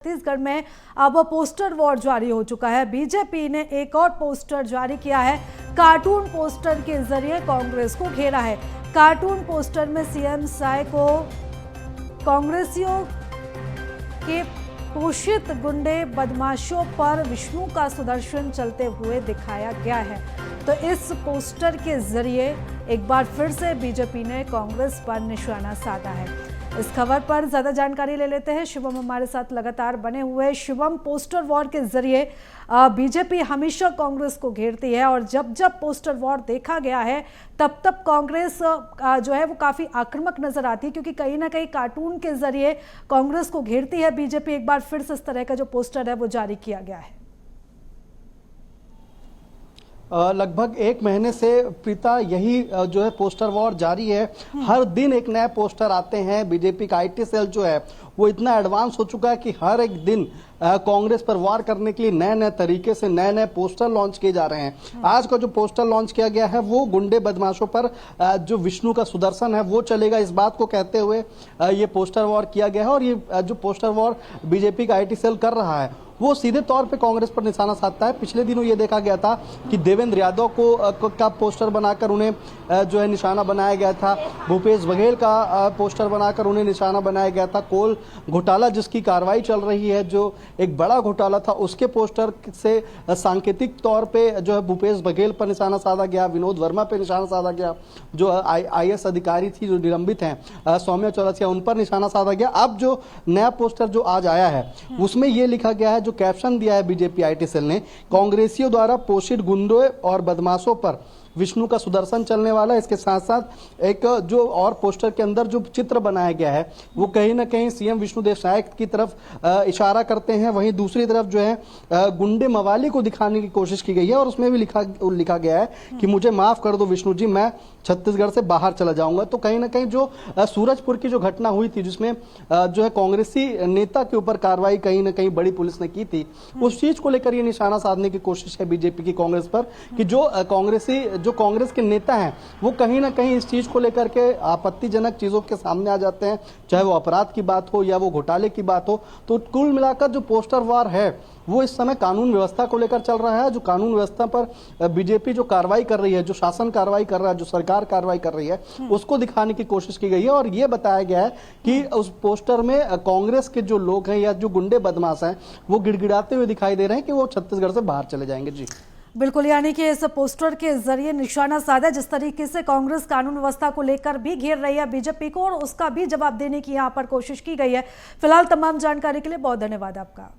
छत्तीसगढ़ में अब poster war जारी हो चुका है। बीजेपी ने एक और पोस्टर जारी किया है। कार्टून पोस्टर के जरिए कांग्रेस को घेरा है। कार्टून पोस्टर में सीएम साय को कांग्रेसियों के पोषित गुंडे बदमाशों पर विष्णु का सुदर्शन चलते हुए दिखाया गया है। तो इस पोस्टर के जरिए एक बार फिर से बीजेपी ने कांग्रेस पर निशाना साधा है। इस खबर पर ज्यादा जानकारी ले लेते हैं। शिवम हमारे साथ लगातार बने हुए। शिवम, पोस्टर वॉर के जरिए बीजेपी हमेशा कांग्रेस को घेरती है और जब जब पोस्टर वॉर देखा गया है तब तब कांग्रेस जो है वो काफी आक्रामक नजर आती है, क्योंकि कहीं ना कहीं कार्टून के जरिए कांग्रेस को घेरती है बीजेपी। एक बार फिर से इस तरह का जो पोस्टर है वो जारी किया गया है। लगभग एक महीने से प्रीता यही जो है पोस्टर वॉर जारी है। हर दिन एक नया पोस्टर आते हैं। बीजेपी का आईटी सेल जो है वो इतना एडवांस हो चुका है कि हर एक दिन कांग्रेस पर वार करने के लिए नए नए तरीके से नए नए पोस्टर लॉन्च किए जा रहे हैं। आज का जो पोस्टर लॉन्च किया गया है वो गुंडे बदमाशों पर जो विष्णु का सुदर्शन है वो चलेगा, इस बात को कहते हुए ये पोस्टर वॉर किया गया है। और ये जो पोस्टर वॉर बीजेपी का आईटी सेल कर रहा है वो सीधे तौर पे कांग्रेस पर निशाना साधता है। पिछले दिनों ये देखा गया था कि देवेंद्र यादव का पोस्टर बनाकर उन्हें जो है निशाना बनाया गया था। भूपेश बघेल का पोस्टर बनाकर उन्हें निशाना बनाया गया था। कोल घोटाला जिसकी कार्रवाई चल रही है, जो एक बड़ा घोटाला था, उसके पोस्टर से सांकेतिक तौर पे जो है भूपेश बघेल पर निशाना साधा गया, विनोद वर्मा पे निशाना साधा गया, जो आईएएस अधिकारी थी जो निलंबित हैं सौम्या चौरसिया, उन पर निशाना साधा गया। अब जो नया पोस्टर जो आज आया है उसमें यह लिखा गया है, जो कैप्शन दिया है बीजेपी आईटी सेल ने, कांग्रेसियों द्वारा पोषित गुंडों और बदमाशों पर विष्णु का सुदर्शन चलने वाला है। इसके साथ साथ एक जो और पोस्टर के अंदर जो चित्र बनाया गया है वो कहीं ना कहीं सीएम विष्णुदेव साय की तरफ इशारा करते हैं। वहीं दूसरी तरफ जो है गुंडे मवाली को दिखाने की कोशिश की गई है और उसमें भी लिखा गया है कि मुझे माफ कर दो विष्णु जी, मैं छत्तीसगढ़ से बाहर चला जाऊंगा। तो कहीं ना कहीं जो सूरजपुर की जो घटना हुई थी जिसमें जो है कांग्रेसी नेता के ऊपर कार्रवाई कहीं ना कहीं बड़ी पुलिस ने की थी, उस चीज को लेकर ये निशाना साधने की कोशिश है बीजेपी की कांग्रेस पर कि जो कांग्रेस के नेता हैं वो कहीं ना कहीं इस चीज को लेकर के आपत्तिजनक चीजों के सामने आ जाते हैं, चाहे वो अपराध की बात हो या वो घोटाले की बात हो। तो कुल मिलाकर जो पोस्टर वार है वो इस समय कानून व्यवस्था को लेकर चल रहा है। जो कानून व्यवस्था पर बीजेपी जो कार्रवाई कर रही है, जो शासन कार्रवाई कर रहा है, जो सरकार कार्रवाई कर रही है, उसको दिखाने की कोशिश की गई है। और ये बताया गया है कि उस पोस्टर में कांग्रेस के जो लोग हैं या जो गुंडे बदमाश हैं वो गिड़गिड़ाते हुए दिखाई दे रहे हैं कि वो छत्तीसगढ़ से बाहर चले जाएंगे। जी बिल्कुल, यानी कि इस पोस्टर के जरिए निशाना साधा। जिस तरीके से कांग्रेस कानून व्यवस्था को लेकर भी घेर रही है बीजेपी को, और उसका भी जवाब देने की यहां पर कोशिश की गई है। फिलहाल तमाम जानकारी के लिए बहुत धन्यवाद आपका।